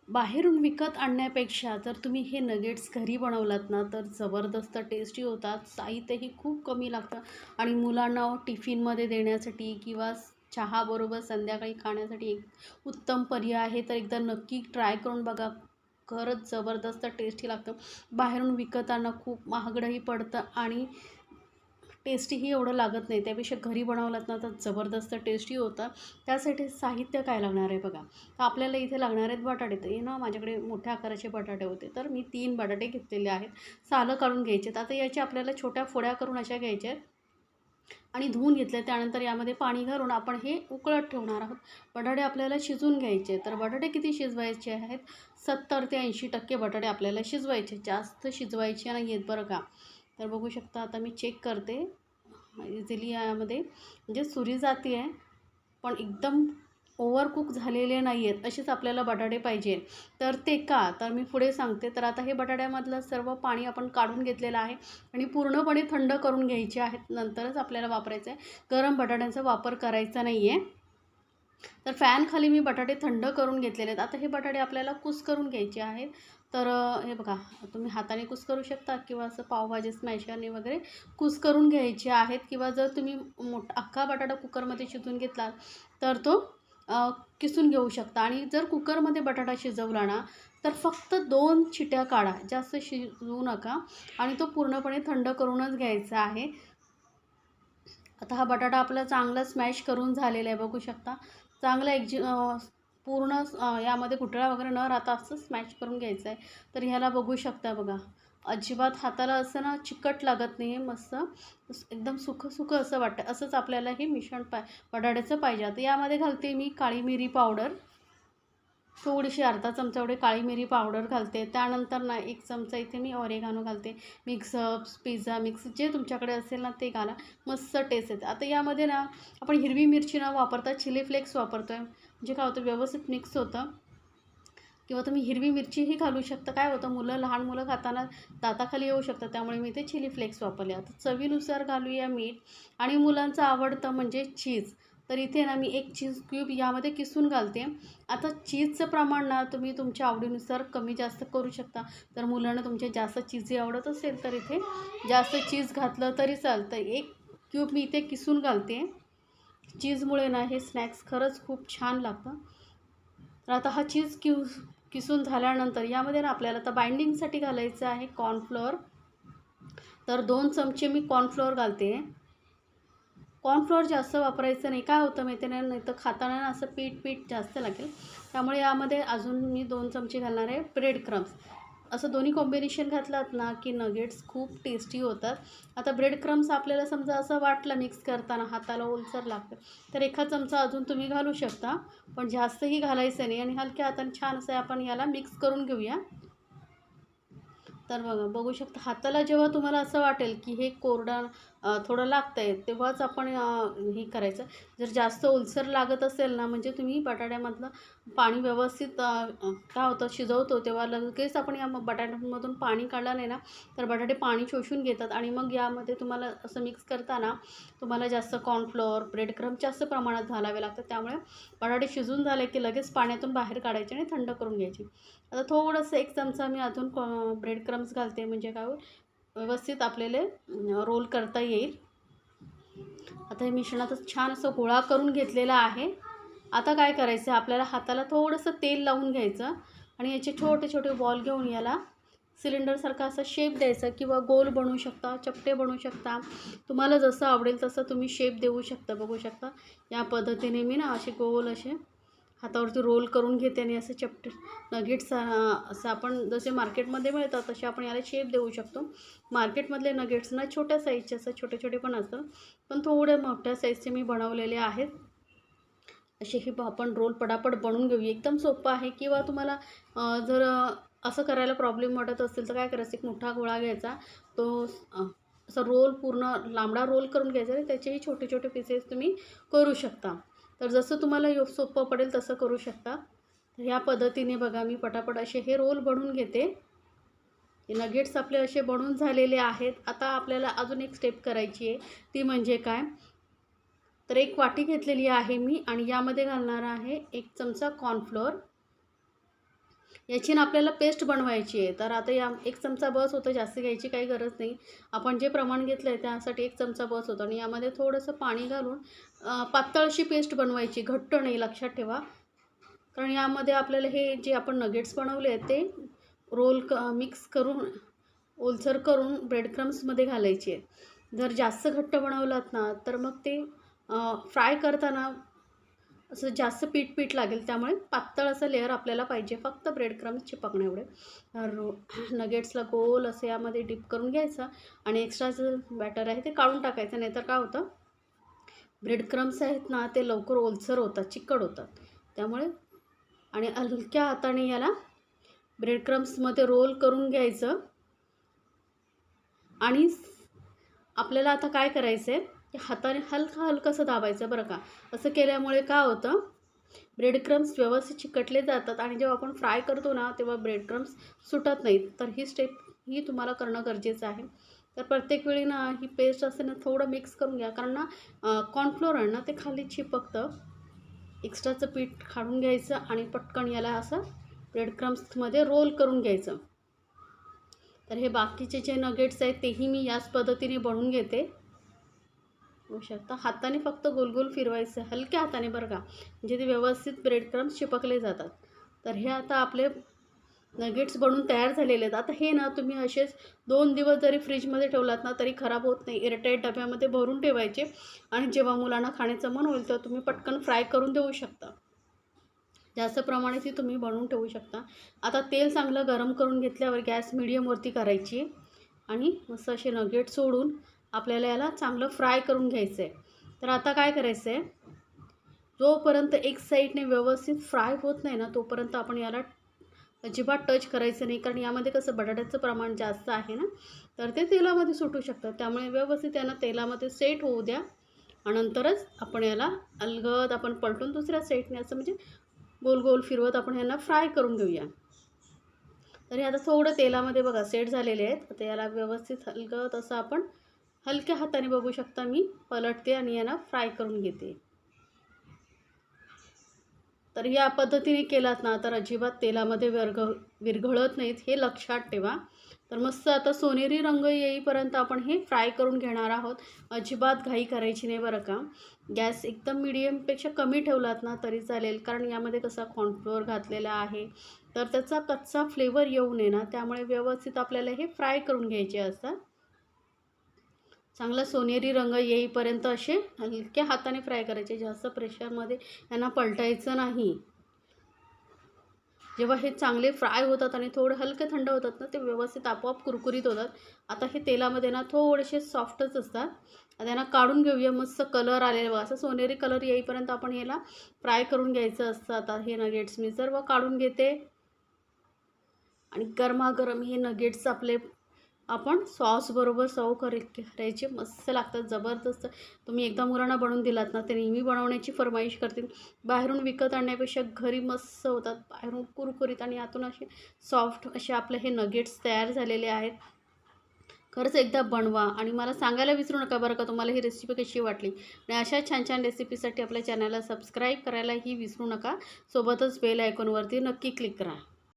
बाहेरून विकत आणण्यापेक्षा जर तुम्ही हे नगेट्स घरी बनवलात ना तर जबरदस्त टेस्टी होतात. साहित्यही खूप कमी लागतं आणि मुलांना टिफिनमध्ये देण्यासाठी किंवा चहाबरोबर संध्याकाळी खाण्यासाठी एक उत्तम पर्याय आहे. तर एकदा नक्की ट्राय करून बघा. खरंच जबरदस्त टेस्टी लागतं. बाहेरून विकत आणणं खूप महागडंही पडतं आणि टेस्टीही एवढं लागत नाही. त्यापेक्षा घरी बनवलात ना तर जबरदस्त टेस्टी होतं. त्यासाठी साहित्य काय लागणार आहे बघा. तर आपल्याला इथे लागणार आहेत बटाटे. तर हे ना माझ्याकडे मोठ्या आकाराचे बटाटे होते, तर मी 3 बटाटे घेतलेले आहेत. सालं काढून घ्यायचे. आता याच्या आपल्याला छोट्या फोड्या करून अशा घ्यायच्या आहेत आणि धुवून घेतले. त्यानंतर यामध्ये पाणी घालून आपण हे उकळत ठेवणार आहोत. बटाटे आपल्याला शिजवून घ्यायचे. तर बटाटे किती शिजवायचे आहेत? 70 ते 80% बटाटे आपल्याला शिजवायचे, जास्त शिजवायचे नाही आहेत बरं का. तर बघू शकता आता मी चेक करते. इझिली यामध्ये म्हणजे सुरी जाती आहे, पण एकदम ओव्हरकुक झालेले नाही आहेत असेच आपल्याला बटाटे पाहिजे. तर ते का, तर मी पुढे सांगते. तर आता हे बटाट्यामधलं सर्व पाणी आपण काढून घेतलेलं आहे आणि पूर्णपणे थंड करून घ्यायचे आहेत. नंतरच आपल्याला वापरायचं आहे. गरम बटाट्यांचा वापर करायचा नाही आहे. तर फॅनखाली मी बटाटे थंड करून घेतलेले आहेत. आता हे बटाटे आपल्याला कुस्करून घ्यायचे आहेत. तर हे बघा, तुम्ही हाताने कुस्करू शकता किंवा असं पावभाजी स्मॅशरने वगैरे कुस्करून घ्यायचे आहेत. किंवा जर तुम्ही अख्खा बटाटा कुकरमध्ये शिजवून घेतला तर तो किसून घेऊ शकता. आणि जर कुकरमध्ये बटाटा शिजवला ना तर फक्त 2 शिट्या काढा, जास्त शिजवू नका आणि तो पूर्णपणे थंड करूनच घ्यायचा आहे. आता हा बटाटा आपला चांगला स्मॅश करून झालेला आहे, बघू शकता. चांगला पूर्ण यामध्ये गुठळा वगैरे न राहता असं स्मॅश करून घ्यायचं आहे. तर ह्याला बघू शकता बघा, अजिबात हाताला असं ना चिकट लागत नाही आहे. मस्त एकदम सुखं सुखं असं वाटतं. असंच आपल्याला हे मिश्रण बटाट्याचं पाहिजे. आता यामध्ये घालते मी काळी मिरी पावडर, थोडीशी अर्धा चमचा एवढी काळी मिरी पावडर घालते. त्यानंतर ना 1 चमचा इथे मी ऑरेगानो घालते. मिक्स हर्ब्स, पिझ्झा मिक्स जे तुमच्याकडे असेल ना ते घाला, मस्त टेस्ट येते. आता यामध्ये ना आपण हिरवी मिरची न वापरता चिली फ्लेक्स वापरतो आहे. म्हणजे काय होतं, व्यवस्थित मिक्स होतं. किंवा तुम्ही हिरवी मिरचीही घालू शकता. काय होतं, लहान मुलं खाताना दाताखाली येऊ शकतात, त्यामुळे मी ते चिली फ्लेक्स वापरले. आता चवीनुसार घालूया मीठ आणि मुलांचं आवडतं म्हणजे चीज. तर इथे ना मी 1 चीज क्यूब यामध्ये किसून घालते. आता चीजचं प्रमाण ना तुम्ही तुमच्या आवडीनुसार कमी जास्त करू शकता. तर मुलांना तुमच्या जास्त चीजी आवडत असेल तर इथे जास्त चीज घातलं तरी चालतं. 1 क्यूब मी इथे किसून घालते. चीजमुळे ना हे स्नॅक्स खरंच खूप छान लागतं. तर आता हा चीज किसून झाल्यानंतर यामध्ये ना आपल्याला आता बाइंडिंगसाठी घालायचं आहे कॉर्नफ्लोअर. तर 2 चमचे मी कॉर्नफ्लोअर घालते. कॉर्नफ्लोअर जास्त वापरायचं नाही. काय होतं माहिती आहे, नाही तर खाताना ना असं पीठ जास्त लागेल. त्यामुळे यामध्ये अजून मी 2 चमचे घालणार आहे ब्रेड क्रम्स. असं दोन्ही कॉम्बिनेशन घातलात ना की नगेट्स खूप टेस्टी होतात. आता ब्रेड क्रम्स आपल्याला समजा असं वाटलं मिक्स करताना हाताला ओलसर लागतं, तर 1 चमचा अजून तुम्ही घालू शकता, पण जास्तही घालायचं नाही. आणि हलक्या हाताने छान असं आपण याला मिक्स करून घेऊया. तर बघू शकता, हाताला जेव्हा तुम्हाला असं वाटेल की हे कोरडं थोडं लागतं आहे, तेव्हाच आपण हे करायचं. जर जास्त ओलसर लागत असेल ना, म्हणजे तुम्ही बटाट्यामधलं पाणी व्यवस्थित काय होतं, शिजवतो तेव्हा लगेच आपण या बटाट्यांमधून पाणी काढलं नाही ना तर बटाटे पाणी शोषून घेतात आणि मग यामध्ये तुम्हाला असं मिक्स करताना तुम्हाला जास्त कॉर्नफ्लोअर, ब्रेड क्रम्स जास्त प्रमाणात घालावे लागतात. त्यामुळे बटाटे शिजून झाले की लगेच पाण्यातून बाहेर काढायचे आणि थंड करून घ्यायचे. आता थोडंसं 1 चमचा मी अजून ब्रेड क्रम्स घालते, म्हणजे काय होईल, व्यवस्थित आपल्याला रोल करता येईल. आता हे मिश्रणातच छान असं गोळा करून घेतलेला आहे. आता काय करायचं, आपल्याला हाताला थोडंसं तेल लावून घ्यायचं आणि याचे छोटे छोटे बॉल घेऊन याला सिलेंडरसारखा असा शेप द्यायचा किंवा गोल बनवू शकता, चपटे बनवू शकता. तुम्हाला जसं आवडेल तसं तुम्ही शेप देऊ शकता. बघू शकता, या पद्धतीने मी ना असे गोल असे हातावरती रोल करून घेते आणि असे चपटे नगेट्स असं आपण जसे मार्केटमध्ये मिळतात तसे आपण याला शेप देऊ शकतो. मार्केटमधले नगेट्स ना छोट्या साईजचे असं छोटे छोटे पण असतात, पण थोड्या मोठ्या साईजचे मी बनवलेले आहेत. असे हे आपण रोल पटापट बनवून घेऊया. एकदम सोपं आहे. किंवा तुम्हाला जर असं करायला प्रॉब्लेम वाटत असेल तर काय करायचं, एक मोठा गोळा घ्यायचा, तो असा रोल पूर्ण लांबडा रोल करून घ्यायचा आणि त्याचेही छोटे छोटे पीसेस तुम्ही करू शकता. तर जसं तुम्हाला सोपं पडेल तसं करू शकता. तर ह्या पद्धतीने बघा मी पटापट असे हे रोल बनवून घेते. हे नगेट्स आपले असे बनवून झालेले आहेत. आता आपल्याला अजून एक स्टेप करायची आहे, ती म्हणजे काय, तर 1 वाटी घेतलेली आहे मी आणि यामध्ये घालणार आहे 1 चमचा कॉर्नफ्लोअर. याची ना आपल्याला पेस्ट बनवायची आहे. तर आता या 1 चमचा बस होतं, जास्त घ्यायची काही गरज नाही. आपण जे प्रमाण घेतलं आहे त्यासाठी 1 चमचा बस होतं आणि यामध्ये थोडंसं पाणी घालून पातळ अशी पेस्ट बनवायची, घट्ट नाही, लक्षात ठेवा. कारण यामध्ये आपल्याला हे जे आपण नगेट्स बनवले आहेत ते मिक्स करून ओलसर करून ब्रेड क्रम्समध्ये घालायचे आहेत. जर जास्त घट्ट बनवलात ना तर मग ते फ्राय करताना असं जास्त पीठ लागेल. त्यामुळे पातळ असं लेअर आपल्याला पाहिजे, फक्त ब्रेड क्रम्स चिपकणे एवढे. नगेट्सला गोल असं यामध्ये डिप करून घ्यायचं आणि एक्स्ट्राचं बॅटर आहे ते काढून टाकायचं. नाहीतर काय होतं, ब्रेड क्रम्स आहेत ना ते लवकर ओलसर होतात, चिकट होतात. त्यामुळे आणि हलक्या हाताने याला ब्रेड क्रम्समध्ये रोल करून घ्यायचं. आणि आपल्याला आता काय करायचं आहे, हाताने हलकंसं दाबायचं बरं का. असं केल्यामुळे काय होतं, ब्रेड क्रम्स व्यवस्थित चिकटले जातात आणि जेव्हा आपण फ्राय करतो ना तेव्हा ब्रेड क्रम्स सुटत नाहीत. तर ही स्टेप तुम्हाला करणं गरजेचं आहे. तर प्रत्येक वेळी ना ही पेस्ट असते ना थोडं मिक्स करून घ्या, कारण ना कॉर्नफ्लोअर आहे ना ते खाली चिपकतं. एक्स्ट्राचं पीठ काढून घ्यायचं आणि पटकन याला असं ब्रेड क्रम्समध्ये रोल करून घ्यायचं. तर हे बाकीचे जे नगेट्स आहेत तेही मी याच पद्धतीने बनवून घेते. होऊ शकता हाताने फक्त गोल फिरवायचं, हलक्या हाताने बरं का, म्हणजे ते व्यवस्थित ब्रेड क्रम्स चिपकले जातात. तर हे आता आपले नगेट्स बनवून तयार झालेले आहेत. आता हे ना तुम्ही असेच 2 दिवस जरी फ्रीजमध्ये ठेवलात ना तरी खराब होत नाही. एअरटाईट डब्यामध्ये भरून ठेवायचे आणि जेव्हा मुलांना खाण्याचं मन होईल तेव्हा तुम्ही पटकन फ्राय करून देऊ शकता. जास्त प्रमाणात तुम्ही बनवून ठेवू शकता. आता तेल चांगलं गरम करून घेतल्यावर गॅस मीडियमवरती करायची आणि मस्त असे नगेट सोडून आपल्याला याला चांगलं फ्राय करून घ्यायचं आहे. तर आता काय करायचं आहे, जोपर्यंत एक साईडने व्यवस्थित फ्राय होत नाही ना तोपर्यंत आपण याला अजिबात टच करायचं नाही. कारण यामध्ये कसं बटाट्याचं प्रमाण जास्त आहे ना, तर ते तेलामध्ये सुटू शकतं. त्यामुळे व्यवस्थित यांना तेलामध्ये सेट होऊ द्या आणि नंतरच आपण याला अलगद आपण पलटून दुसऱ्या साईडने असं म्हणजे गोल फिरवत आपण यांना फ्राय करून घेऊया. तर हे आता थोडं तेलामध्ये बघा सेट झालेले आहेत. आता याला व्यवस्थित अलगद असं आपण हलक्या हाताने बघू शकता मी पलटते आणि यांना फ्राय करून घेते. तर या पद्धतीने केलात ना तर अजिबात तेलामध्ये विरघळत नाहीत, हे लक्षात ठेवा. तर मस्त आता सोनेरी रंग येईपर्यंत आपण हे फ्राय करून घेणार आहोत. अजिबात घाई करायची नाही बरं का. गॅस एकदम मीडियमपेक्षा कमी ठेवलात ना तरी चालेल, कारण यामध्ये कसा कॉर्नफ्लोअर घातलेला आहे तर त्याचा कच्चा फ्लेवर येऊ नये ना, त्यामुळे व्यवस्थित आपल्याला हे फ्राय करून घ्यायचे असतात. चांगला सोनेरी रंग येईपर्यंत असे हलक्या हाताने फ्राय करायचे, जास्त प्रेशरमध्ये यांना पलटायचं नाही. जेव्हा हे चांगले फ्राय होतात आणि थोडे हलके थंड होतात ना ते व्यवस्थित आपोआप कुरकुरीत होतात. आता हे तेलामध्ये ना थोडेसे सॉफ्टच असतात. आता यांना काढून घेऊया. मस्त कलर आलेला बघा, असं सोनेरी कलर येईपर्यंत आपण याला फ्राय करून घ्यायचं असतं. आता हे नगेट्स मी सर्व काढून घेते आणि गरमागरम हे नगेट्स आपले आपण सॉसबरोबर सर्व करायचे. मस्त लागतात, जबरदस्त. तुम्ही एकदा मुलांना बनवून दिलात ना ते नेहमी बनवण्याची फरमाईश करतील. बाहेरून विकत आणण्यापेक्षा घरी मस्त होतात, बाहेरून कुरकुरीत आणि आतून असे सॉफ्ट असे आपले हे नगेट्स तयार झालेले आहेत. खरंच एकदा बनवा आणि मला सांगायला विसरू नका बरं का तुम्हाला ही रेसिपी कशी वाटली. आणि अशा छान रेसिपीसाठी आपल्या चॅनलला सबस्क्राईब करायलाही विसरू नका. सोबतच बेल आयकॉनवरती नक्की क्लिक करा.